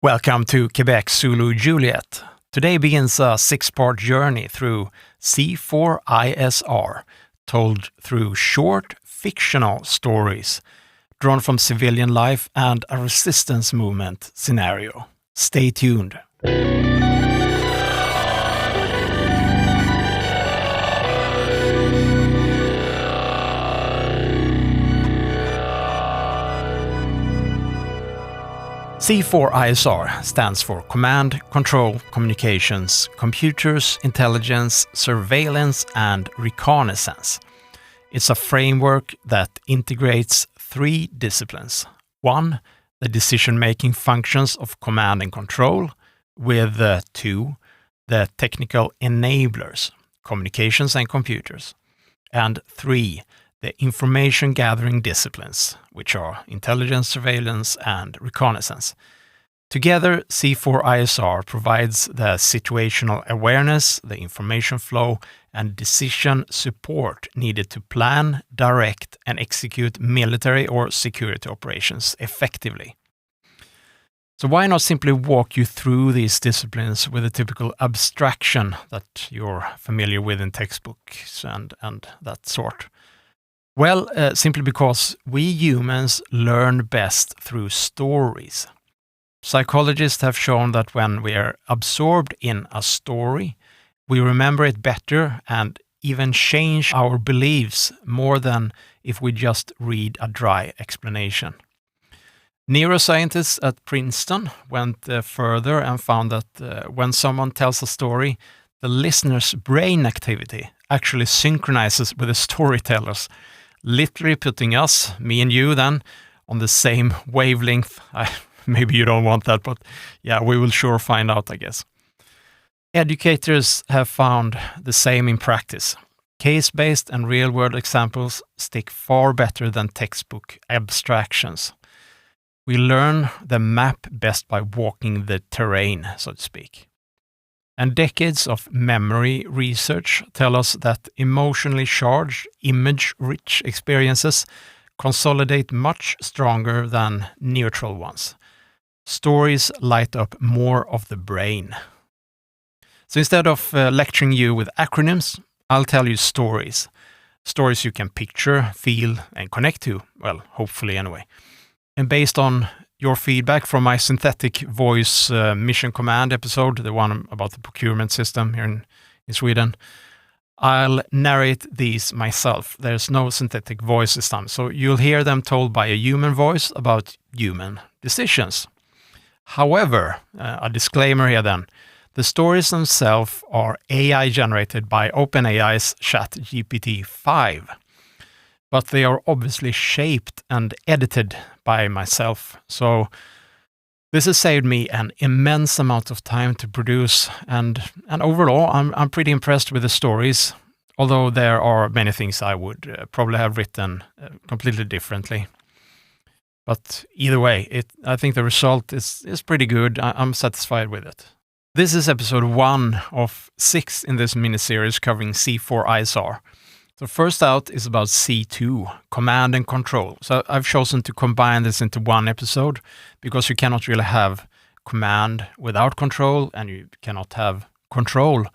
Welcome to Quebec Zulu Juliet. Today begins a 6-part journey through C4ISR, told through short, fictional stories drawn from civilian life and a resistance movement scenario. Stay tuned. C4ISR stands for Command, Control, Communications, Computers, Intelligence, Surveillance, and Reconnaissance. It's a framework that integrates 3 disciplines. 1, the decision-making functions of command and control, with 2, the technical enablers, communications and computers, and 3, the information-gathering disciplines, which are intelligence, surveillance, and reconnaissance. Together, C4ISR provides the situational awareness, the information flow, and decision support needed to plan, direct, and execute military or security operations effectively. So why not simply walk you through these disciplines with a typical abstraction that you're familiar with in textbooks and that sort? Well, simply because we humans learn best through stories. Psychologists have shown that when we are absorbed in a story, we remember it better and even change our beliefs more than if we just read a dry explanation. Neuroscientists at Princeton went further and found that when someone tells a story, the listener's brain activity actually synchronizes with the storyteller's, literally putting us, me and you then, on the same wavelength. Maybe you don't want that, but yeah, we will sure find out, I guess. Educators have found the same in practice. Case-based and real-world examples stick far better than textbook abstractions. We learn the map best by walking the terrain, so to speak. And decades of memory research tell us that emotionally charged, image-rich experiences consolidate much stronger than neutral ones. Stories light up more of the brain. So instead of lecturing you with acronyms, I'll tell you stories. Stories you can picture, feel, and connect to. Well, hopefully anyway. And based on your feedback from my synthetic voice mission command episode, the one about the procurement system here in Sweden, I'll narrate these myself. There's no synthetic voice this time, so you'll hear them told by a human voice about human decisions. However, a disclaimer here then, the stories themselves are AI generated by OpenAI's ChatGPT-5. But they are obviously shaped and edited by myself. So this has saved me an immense amount of time to produce, and overall I'm pretty impressed with the stories, although there are many things I would probably have written completely differently. But either way, I think the result is pretty good. I'm satisfied with it. This is episode 1 of 6 in this miniseries covering C4ISR. So first out is about C2, Command and Control. So I've chosen to combine this into one episode because you cannot really have command without control, and you cannot have control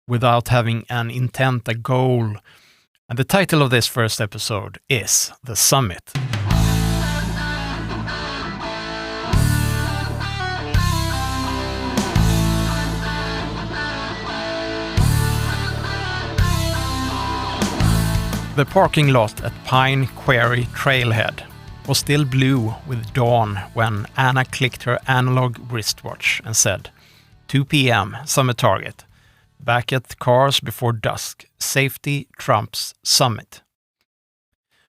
without having an intent, a goal. And the title of this first episode is The Summit. The parking lot at Pine Quarry Trailhead was still blue with dawn when Anna clicked her analog wristwatch and said, 2 p.m., summit target. Back at cars before dusk. Safety trumps summit.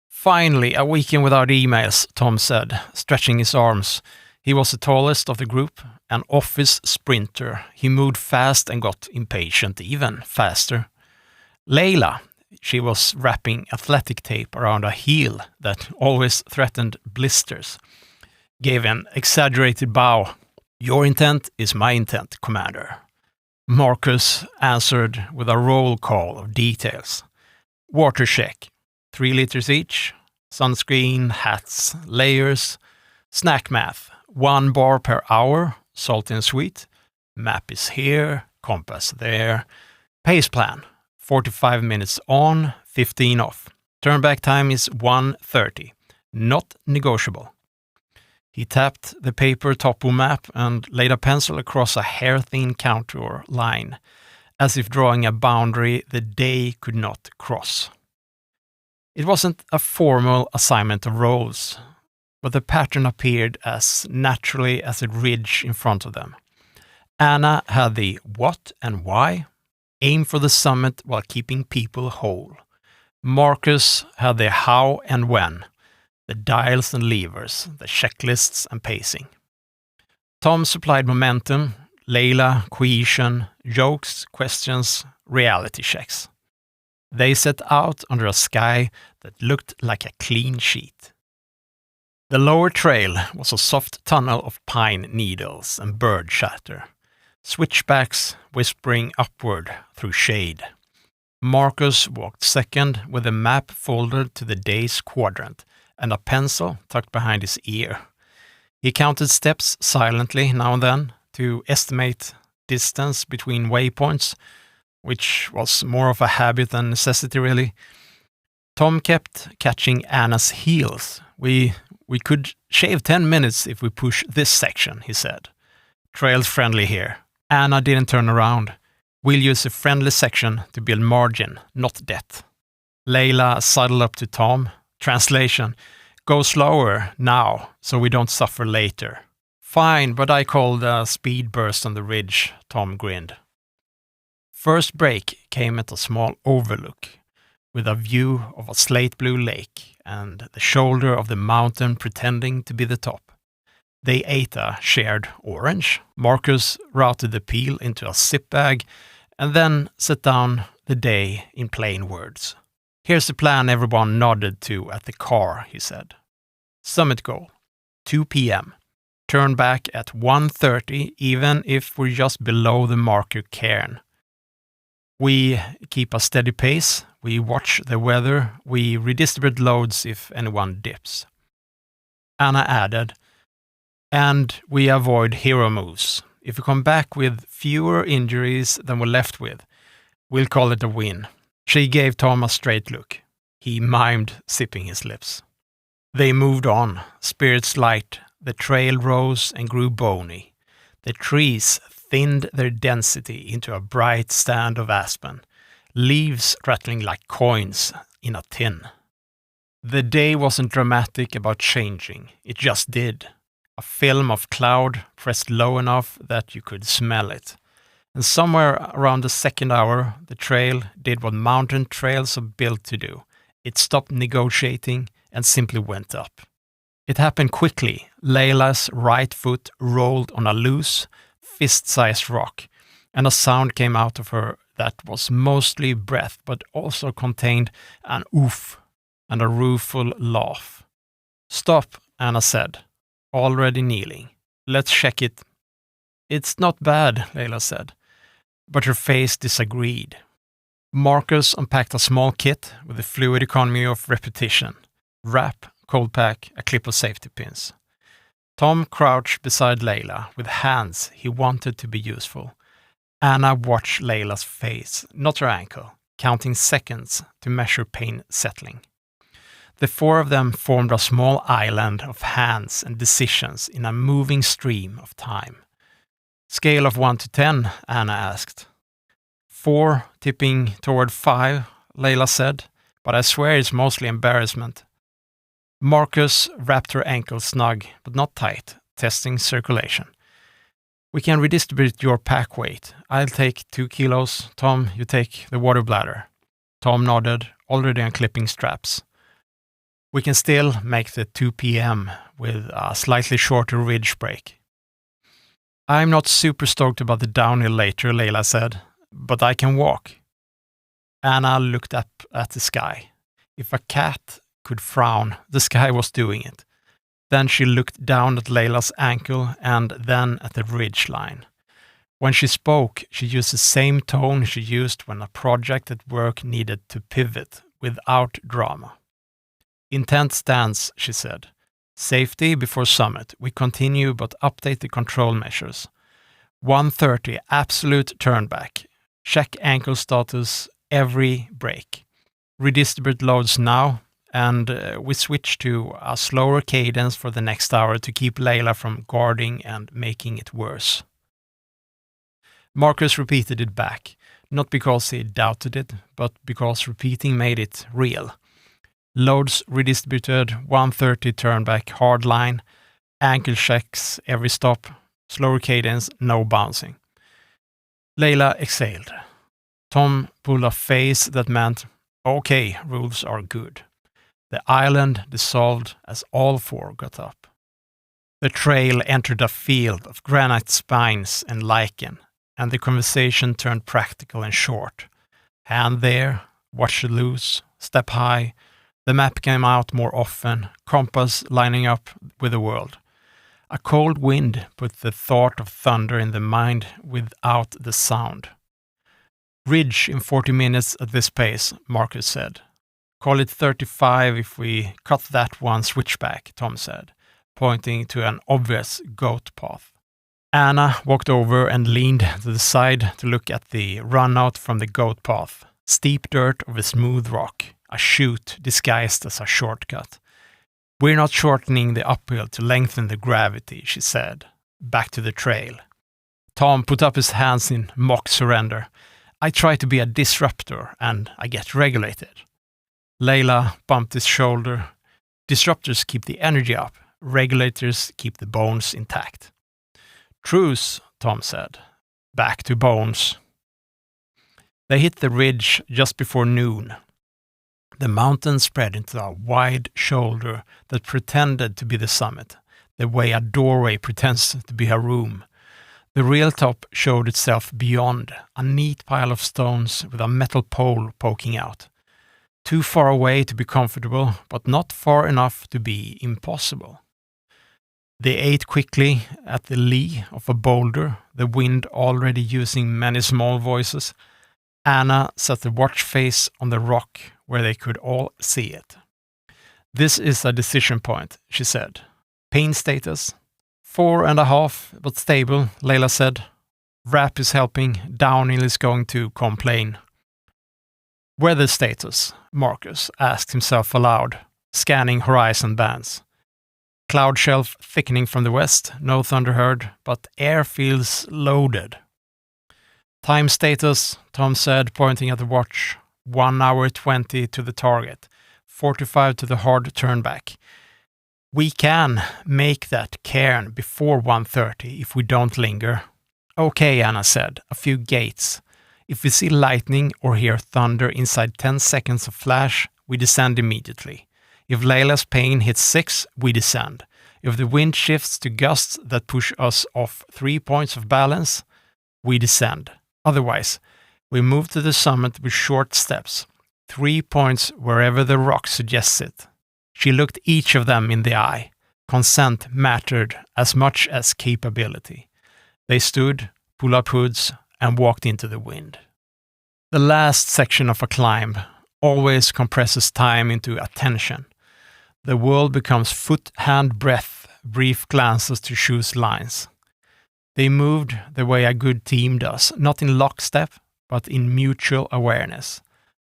Finally, a weekend without emails, Tom said, stretching his arms. He was the tallest of the group, an office sprinter. He moved fast and got impatient even faster. Layla, she was wrapping athletic tape around a heel that always threatened blisters, gave an exaggerated bow. Your intent is my intent, Commander. Marcus answered with a roll call of details. Water check, 3 liters each, sunscreen, hats, layers, snack math, 1 bar per hour, salty and sweet. Map is here, compass there. Pace plan, 45 minutes on, 15 off. Turn back time is 1:30, not negotiable. He tapped the paper topo map and laid a pencil across a hair-thin contour line, as if drawing a boundary the day could not cross. It wasn't a formal assignment of roles, but the pattern appeared as naturally as a ridge in front of them. Anna had the what and why, aim for the summit while keeping people whole. Marcus had the how and when, the dials and levers, the checklists and pacing. Tom supplied momentum, Layla cohesion, jokes, questions, reality checks. They set out under a sky that looked like a clean sheet. The lower trail was a soft tunnel of pine needles and bird chatter, switchbacks whispering upward through shade. Marcus walked second with a map folded to the day's quadrant and a pencil tucked behind his ear. He counted steps silently now and then to estimate distance between waypoints, which was more of a habit than necessity really. Tom kept catching Anna's heels. We could shave 10 minutes if we push this section, he said. Trail's friendly here. Anna didn't turn around. We'll use a friendly section to build margin, not depth. Layla sidled up to Tom. Translation: go slower now, so we don't suffer later. Fine, but I called a speed burst on the ridge, Tom grinned. First break came at a small overlook, with a view of a slate blue lake and the shoulder of the mountain pretending to be the top. They ate a shared orange. Marcus routed the peel into a zip bag and then set down the day in plain words. Here's the plan everyone nodded to at the car, he said. Summit goal, 2 p.m. Turn back at 1:30 even if we're just below the marker cairn. We keep a steady pace, we watch the weather, we redistribute loads if anyone dips. Anna added, and we avoid hero moves. If we come back with fewer injuries than we're left with, we'll call it a win. She gave Tom a straight look. He mimed, sipping his lips. They moved on, spirits light. The trail rose and grew bony. The trees thinned their density into a bright stand of aspen, leaves rattling like coins in a tin. The day wasn't dramatic about changing, it just did. A film of cloud pressed low enough that you could smell it. And somewhere around the second hour, the trail did what mountain trails are built to do. It stopped negotiating and simply went up. It happened quickly. Layla's right foot rolled on a loose, fist-sized rock, and a sound came out of her that was mostly breath, but also contained an oof and a rueful laugh. Stop, Anna said, already kneeling. Let's check it. It's not bad, Layla said, but her face disagreed. Marcus unpacked a small kit with the fluid economy of repetition. Wrap, cold pack, a clip of safety pins. Tom crouched beside Layla with hands he wanted to be useful. Anna watched Layla's face, not her ankle, counting seconds to measure pain settling. The four of them formed a small island of hands and decisions in a moving stream of time. Scale of 1 to 10, Anna asked. 4, tipping toward 5, Layla said, but I swear it's mostly embarrassment. Marcus wrapped her ankle snug, but not tight, testing circulation. We can redistribute your pack weight. I'll take 2 kilos. Tom, you take the water bladder. Tom nodded, already unclipping straps. We can still make the 2 p.m. with a slightly shorter ridge break. I'm not super stoked about the downhill later, Layla said, but I can walk. Anna looked up at the sky. If a cat could frown, the sky was doing it. Then she looked down at Layla's ankle and then at the ridge line. When she spoke, she used the same tone she used when a project at work needed to pivot without drama. Intent stance, she said. Safety before summit. We continue but update the control measures. 1:30, absolute turnback. Check ankle status every break. Redistribute loads now, and we switch to a slower cadence for the next hour to keep Layla from guarding and making it worse. Marcus repeated it back, not because he doubted it, but because repeating made it real. Loads redistributed, 1:30 turnback hard line, ankle checks every stop, slower cadence, no bouncing. Layla exhaled. Tom pulled a face that meant, okay, rules are good. The island dissolved as all four got up. The trail entered a field of granite spines and lichen, and the conversation turned practical and short. Hand there, watch it loose, step high. The map came out more often, compass lining up with the world. A cold wind put the thought of thunder in the mind without the sound. Ridge in 40 minutes at this pace, Marcus said. Call it 35 if we cut that one switchback, Tom said, pointing to an obvious goat path. Anna walked over and leaned to the side to look at the runout from the goat path. Steep dirt over smooth rock, a chute disguised as a shortcut. We're not shortening the uphill to lengthen the gravity, she said. Back to the trail. Tom put up his hands in mock surrender. I try to be a disruptor, and I get regulated. Layla bumped his shoulder. Disruptors keep the energy up. Regulators keep the bones intact. Truce, Tom said. Back to bones. They hit the ridge just before noon. The mountain spread into a wide shoulder that pretended to be the summit, the way a doorway pretends to be a room. The real top showed itself beyond, a neat pile of stones with a metal pole poking out. Too far away to be comfortable, but not far enough to be impossible. They ate quickly at the lee of a boulder, the wind already using many small voices. Anna set the watch face on the rock where they could all see it. This is a decision point, she said. Pain status? 4.5, but stable, Layla said. Wrap is helping, downhill is going to complain. Weather status, Marcus asked himself aloud, scanning horizon bands. Cloud shelf thickening from the west, no thunder heard, but air feels loaded. Time status, Tom said, pointing at the watch. 1 hour 20 to the target, 45 to the hard turnback. We can make that cairn before 1:30 if we don't linger. Okay, Anna said, a few gates. If we see lightning or hear thunder inside 10 seconds of flash, we descend immediately. If Layla's pain hits 6, we descend. If the wind shifts to gusts that push us off 3 points of balance, we descend. Otherwise, we move to the summit with short steps, 3 points wherever the rock suggests it. She looked each of them in the eye. Consent mattered as much as capability. They stood, pulled up hoods, and walked into the wind. The last section of a climb always compresses time into attention. The world becomes foot, hand, breath, brief glances to choose lines. They moved the way a good team does, not in lockstep, but in mutual awareness.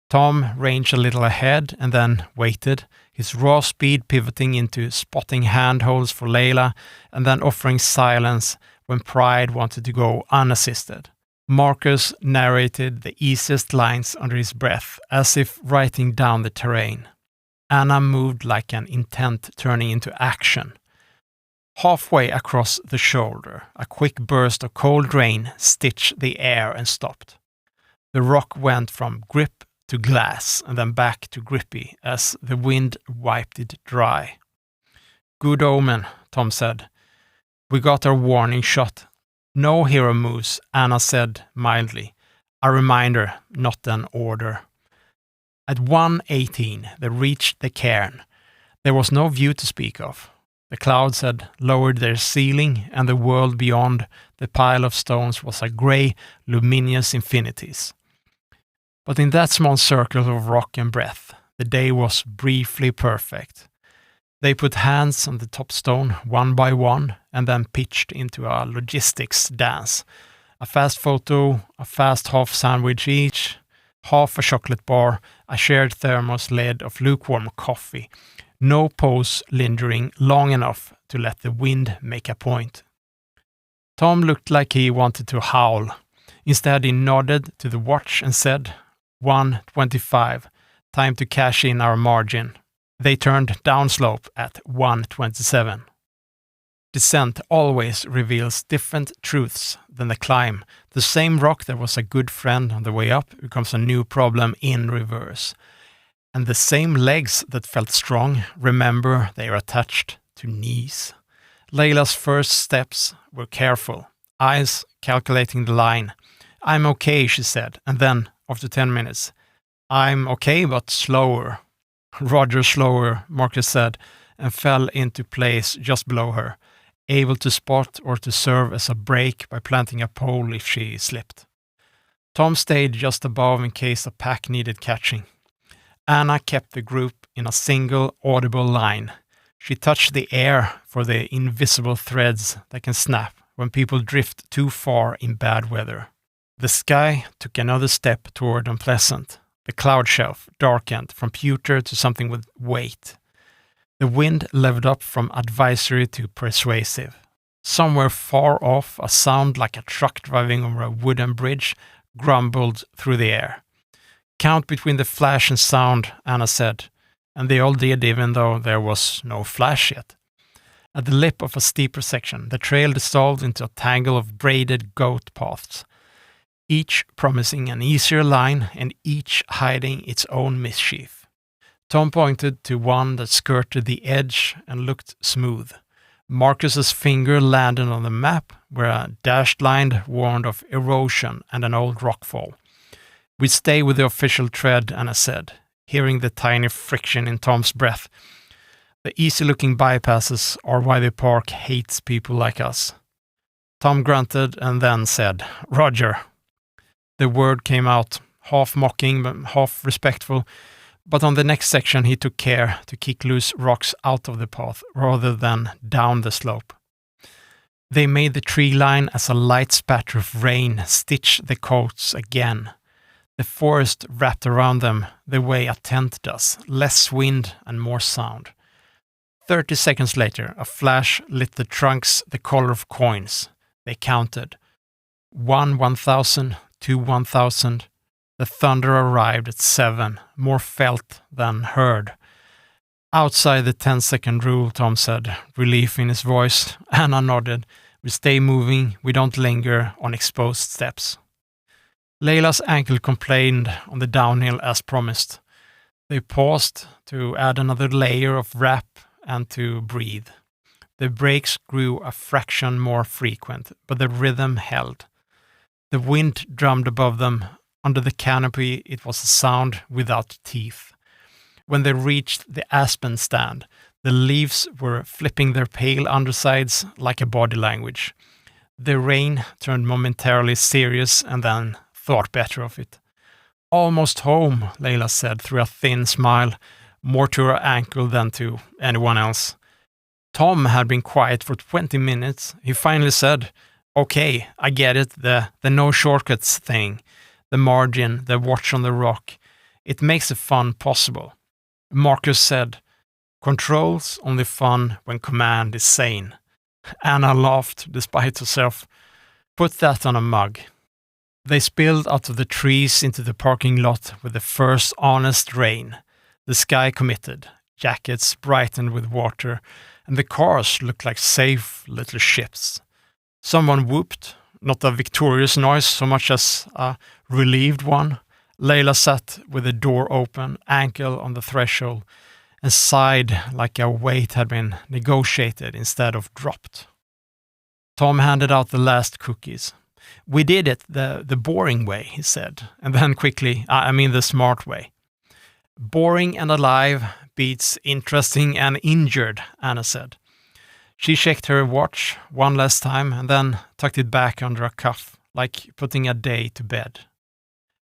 Tom ranged a little ahead and then waited, his raw speed pivoting into spotting handholds for Layla and then offering silence when pride wanted to go unassisted. Marcus narrated the easiest lines under his breath, as if writing down the terrain. Anna moved like an intent turning into action. Halfway across the shoulder, a quick burst of cold rain stitched the air and stopped. The rock went from grip to glass and then back to grippy as the wind wiped it dry. Good omen, Tom said. We got our warning shot. No hero moves, Anna said mildly. A reminder, not an order. At 1:18, they reached the cairn. There was no view to speak of. The clouds had lowered their ceiling, and the world beyond the pile of stones was a grey, luminous infinities. But in that small circle of rock and breath, the day was briefly perfect. They put hands on the top stone one by one and then pitched into a logistics dance. A fast photo, a fast half sandwich each, half a chocolate bar, a shared thermos lid of lukewarm coffee. No pose lingering long enough to let the wind make a point. Tom looked like he wanted to howl. Instead, he nodded to the watch and said, 1:25, time to cash in our margin. They turned downslope at 1:27. Descent always reveals different truths than the climb. The same rock that was a good friend on the way up becomes a new problem in reverse. And the same legs that felt strong, remember they are attached to knees. Layla's first steps were careful, eyes calculating the line. I'm okay, she said, and then, after 10 minutes, I'm okay but slower. Roger slower, Marcus said, and fell into place just below her, able to spot or to serve as a brake by planting a pole if she slipped. Tom stayed just above in case a pack needed catching. Anna kept the group in a single audible line. She touched the air for the invisible threads that can snap when people drift too far in bad weather. The sky took another step toward unpleasant. The cloud shelf darkened from pewter to something with weight. The wind leveled up from advisory to persuasive. Somewhere far off, a sound like a truck driving over a wooden bridge grumbled through the air. Count between the flash and sound, Anna said, and they all did even though there was no flash yet. At the lip of a steeper section, the trail dissolved into a tangle of braided goat paths, each promising an easier line and each hiding its own mischief. Tom pointed to one that skirted the edge and looked smooth. Marcus's finger landed on the map where a dashed line warned of erosion and an old rockfall. We stay with the official tread, Anna said, hearing the tiny friction in Tom's breath. The easy-looking bypasses are why the park hates people like us. Tom grunted and then said, Roger. The word came out, half mocking but half respectful, but on the next section he took care to kick loose rocks out of the path rather than down the slope. They made the tree line as a light spatter of rain stitched the coats again. The forest wrapped around them the way a tent does, less wind and more sound. 30 seconds later, a flash lit the trunks the color of coins. They counted. 1,000, 2 1,000. The thunder arrived at 7, more felt than heard. Outside the 10-second rule, Tom said, relief in his voice. Anna nodded. We stay moving, we don't linger on exposed steps. Layla's ankle complained on the downhill as promised. They paused to add another layer of wrap and to breathe. The breaks grew a fraction more frequent, but the rhythm held. The wind drummed above them. Under the canopy, it was a sound without teeth. When they reached the aspen stand, the leaves were flipping their pale undersides like a body language. The rain turned momentarily serious and then thought better of it. Almost home, Layla said through a thin smile, more to her ankle than to anyone else. Tom had been quiet for 20 minutes. He finally said, okay, I get it, the no shortcuts thing, the margin, the watch on the rock. It makes the fun possible. Marcus said, control's only fun when command is sane. Anna laughed despite herself. Put that on a mug. They spilled out of the trees into the parking lot with the first honest rain. The sky committed, jackets brightened with water, and the cars looked like safe little ships. Someone whooped, not a victorious noise so much as a relieved one. Layla sat with the door open, ankle on the threshold, and sighed like a weight had been negotiated instead of dropped. Tom handed out the last cookies. We did it the boring way, he said, and then quickly, I mean the smart way. Boring and alive beats interesting and injured, Anna said. She checked her watch one last time and then tucked it back under a cuff, like putting a day to bed.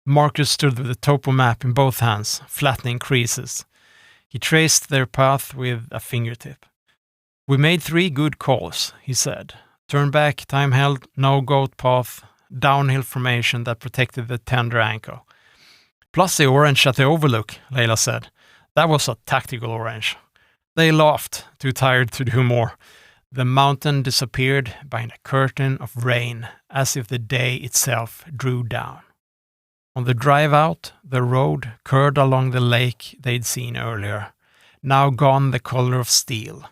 Marcus stood with the topo map in both hands, flattening creases. He traced their path with a fingertip. "We made 3 good calls," he said. "Turn back, time held, no goat path, downhill formation that protected the tender ankle. Plus the orange at the overlook," Layla said. "That was a tactical orange." They laughed, too tired to do more. The mountain disappeared behind a curtain of rain, as if the day itself drew down. On the drive out, the road curved along the lake they'd seen earlier, now gone the color of steel.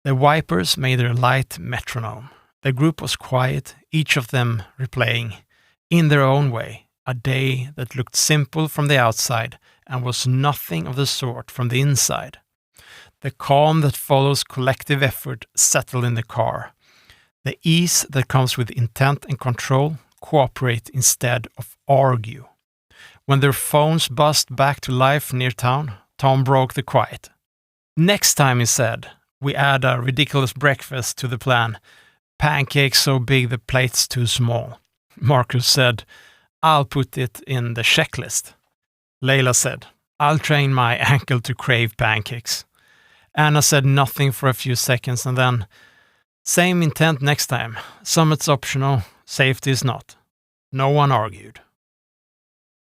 The wipers made their light metronome. The group was quiet, each of them replaying, in their own way, a day that looked simple from the outside and was nothing of the sort from the inside. The calm that follows collective effort settled in the car. The ease that comes with intent and control cooperate instead of argue. When their phones buzzed back to life near town, Tom broke the quiet. "Next time," he said, "we add a ridiculous breakfast to the plan. Pancakes so big the plate's too small." Marcus said, "I'll put it in the checklist." Layla said, "I'll train my ankle to crave pancakes." Anna said nothing for a few seconds and then, "Same intent next time. Summit's optional, safety is not." No one argued.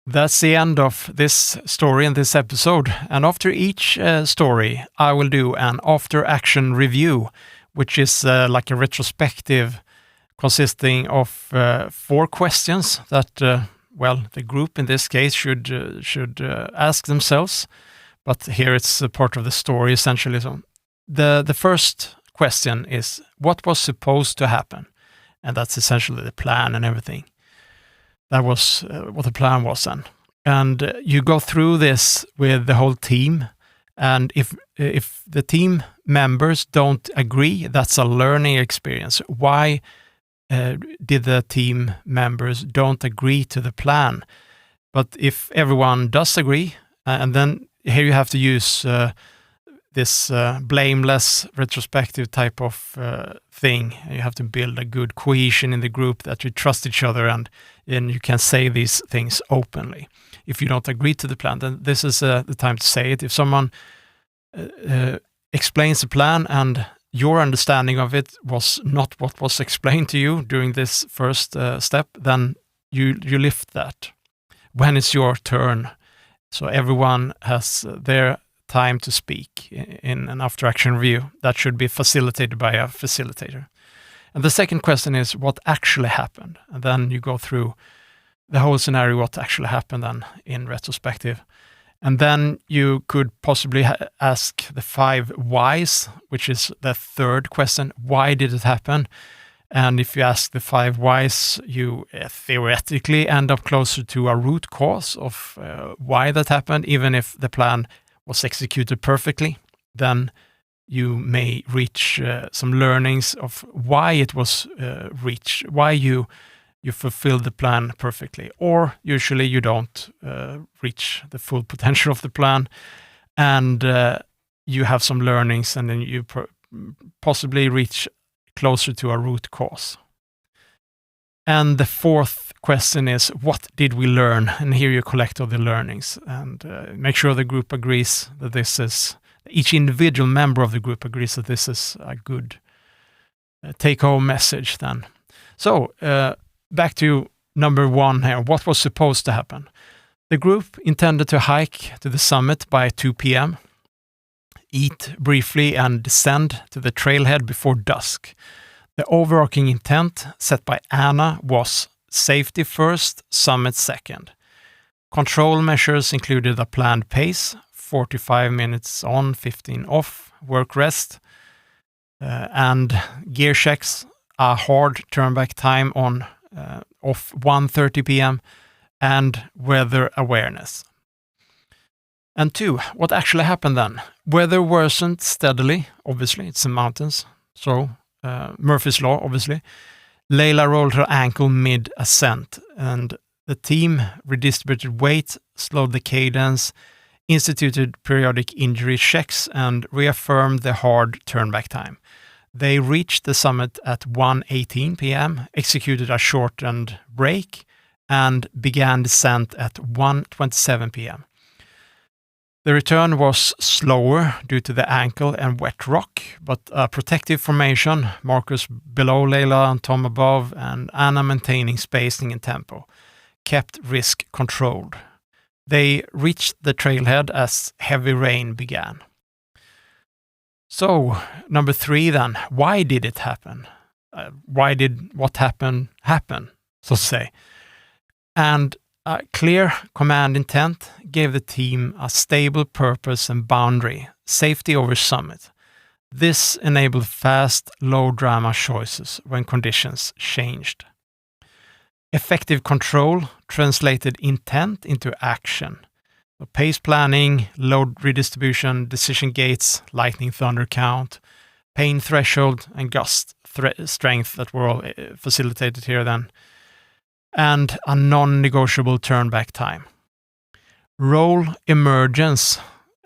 That's the end of this story in this episode. And after each story, I will do an after-action review, which is like a retrospective consisting of 4 questions that, the group in this case should ask themselves. But here it's a part of the story, essentially. So the first question is, what was supposed to happen? And that's essentially the plan and everything. That was what the plan was then. And you go through this with the whole team. And if the team members don't agree, that's a learning experience. Why did the team members don't agree to the plan? But if everyone does agree, and then here you have to use this blameless retrospective type of thing. You have to build a good cohesion in the group, that you trust each other and you can say these things openly. If you don't agree to the plan, then this is the time to say it. If someone explains the plan and your understanding of it was not what was explained to you during this first step, then you lift that when it's your turn. So everyone has their time to speak in an after-action review. That should be facilitated by a facilitator. And the second question is, what actually happened? And then you go through the whole scenario, what actually happened then in retrospective. And then you could possibly ask the 5 whys, which is the third question. Why did it happen? And if you ask the 5 whys, you theoretically end up closer to a root cause of why that happened. Even if the plan was executed perfectly, then you may reach some learnings of why it was reached, why you fulfilled the plan perfectly. Or usually you don't reach the full potential of the plan, and you have some learnings, and then you possibly reach closer to a root cause. And the fourth question is, what did we learn? And here you collect all the learnings and make sure the group agrees that this is, each individual member of the group agrees that this is a good take-home message then. So back to number 1 here. What was supposed to happen? The group intended to hike to the summit by 2 p.m., eat briefly and descend to the trailhead before dusk. The overarching intent set by Anna was safety first, summit second. Control measures included a planned pace, 45 minutes on, 15 off, work rest, and gear checks, a hard turn back time on off 1:30 p.m., and weather awareness. And 2, what actually happened then? Weather worsened steadily, obviously, it's the mountains, so Murphy's Law, obviously. Layla rolled her ankle mid-ascent, and the team redistributed weight, slowed the cadence, instituted periodic injury checks, and reaffirmed the hard turnback time. They reached the summit at 1:18 p.m., executed a shortened break, and began descent at 1:27 p.m. The return was slower due to the ankle and wet rock, but a protective formation, Marcus below Layla and Tom above, and Anna maintaining spacing and tempo, kept risk controlled. They reached the trailhead as heavy rain began. So, number 3 then, why did it happen? Why did what happened happen, so to say? And a clear command intent gave the team a stable purpose and boundary, safety over summit. This enabled fast, low-drama choices when conditions changed. Effective control translated intent into action. So pace planning, load redistribution, decision gates, lightning thunder count, pain threshold, and gust strength that were all facilitated here then, and a non-negotiable turn-back time. Role emergence,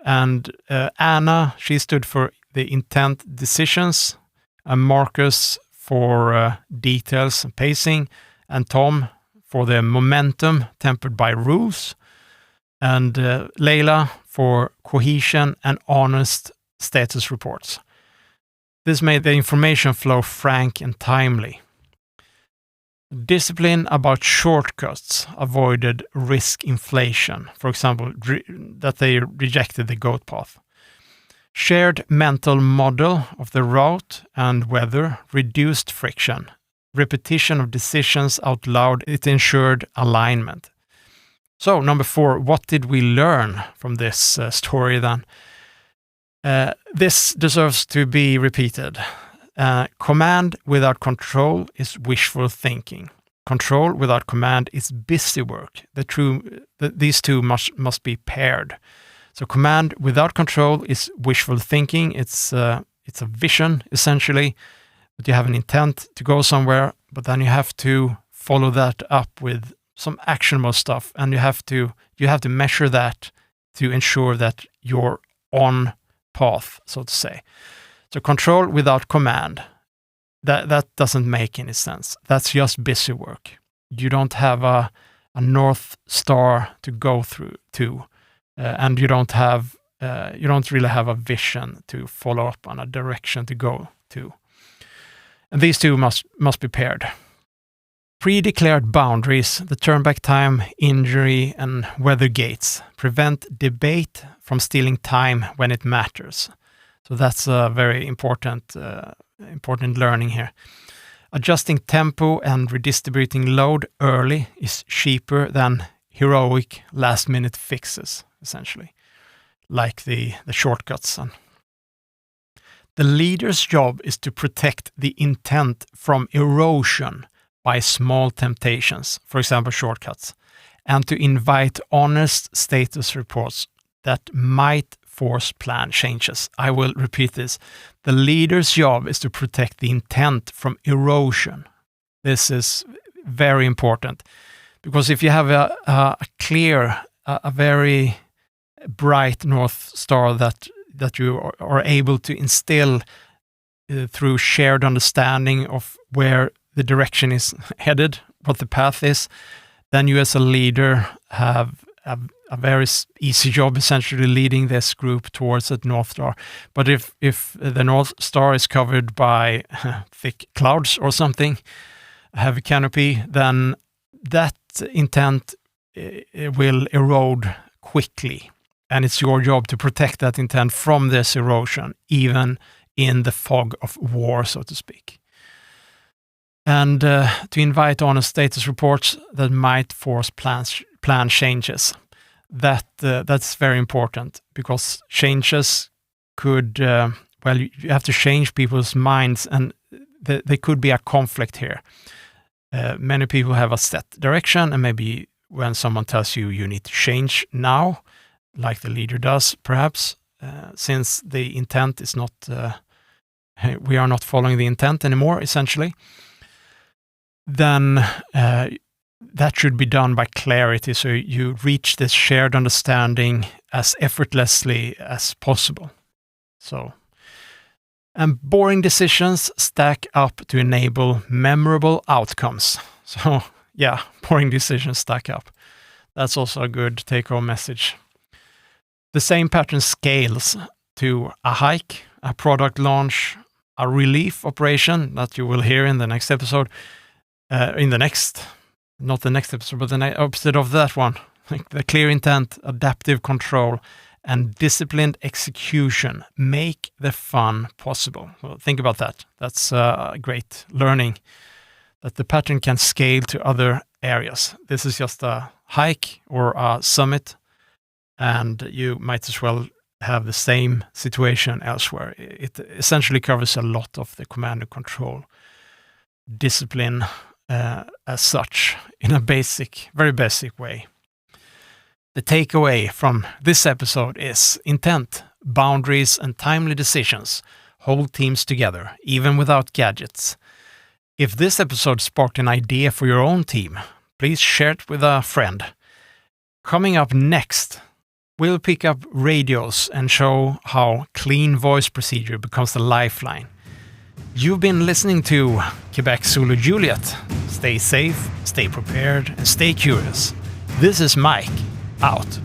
and Anna, she stood for the intent decisions, and Marcus for details and pacing, and Tom for the momentum tempered by rules, and Layla for cohesion and honest status reports. This made the information flow frank and timely. Discipline about shortcuts avoided risk inflation, for example, that they rejected the goat path. Shared mental model of the route and weather reduced friction. Repetition of decisions out loud, it ensured alignment. So, number 4, what did we learn from this story then? This deserves to be repeated. Command without control is wishful thinking. Control without command is busy work. These two must be paired. So command without control is wishful thinking. It's a vision, essentially, but you have an intent to go somewhere, but then you have to follow that up with some actionable stuff, and you have to measure that to ensure that you're on path, so to say. So control without command, that doesn't make any sense. That's just busy work. You don't have a North Star to go through to, and you don't really have a vision to follow up on, a direction to go to. And these two must be paired. Pre-declared boundaries, the turnback time, injury, and weather gates prevent debate from stealing time when it matters. So that's a very important learning here. Adjusting tempo and redistributing load early is cheaper than heroic last-minute fixes, essentially, like the shortcuts. The leader's job is to protect the intent from erosion by small temptations, for example, shortcuts, and to invite honest status reports that might force plan changes. I will repeat this. The leader's job is to protect the intent from erosion. This is very important, because if you have a clear, a very bright North Star that you are able to instill through shared understanding of where the direction is headed, what the path is, then you as a leader have a very easy job, essentially leading this group towards that North Star. But if the North Star is covered by thick clouds or something, a heavy canopy, then that intent will erode quickly. And it's your job to protect that intent from this erosion, even in the fog of war, so to speak. And to invite honest status reports that might force plan changes. That's very important, because changes could, you have to change people's minds, and there could be a conflict here. Many people have a set direction, and maybe when someone tells you need to change now, like the leader does, perhaps, since the intent is not, we are not following the intent anymore, essentially, then that should be done by clarity, so you reach this shared understanding as effortlessly as possible. And boring decisions stack up to enable memorable outcomes. So, yeah, boring decisions stack up. That's also a good take-home message. The same pattern scales to a hike, a product launch, a relief operation that you will hear in the next episode, not the next episode, but the opposite of that one, like the clear intent, adaptive control, and disciplined execution make the fun possible. Well, think about that. That's a great learning, that the pattern can scale to other areas. This is just a hike or a summit, and you might as well have the same situation elsewhere. It essentially covers a lot of the command and control discipline as such, in a very basic way. The takeaway from this episode is intent, boundaries, and timely decisions hold teams together, even without gadgets. If this episode sparked an idea for your own team, please share it with a friend. Coming up next, we'll pick up radios and show how clean voice procedure becomes the lifeline. You've been listening to Quebec Zulu Juliet. Stay safe, stay prepared, and stay curious. This is Mike, out.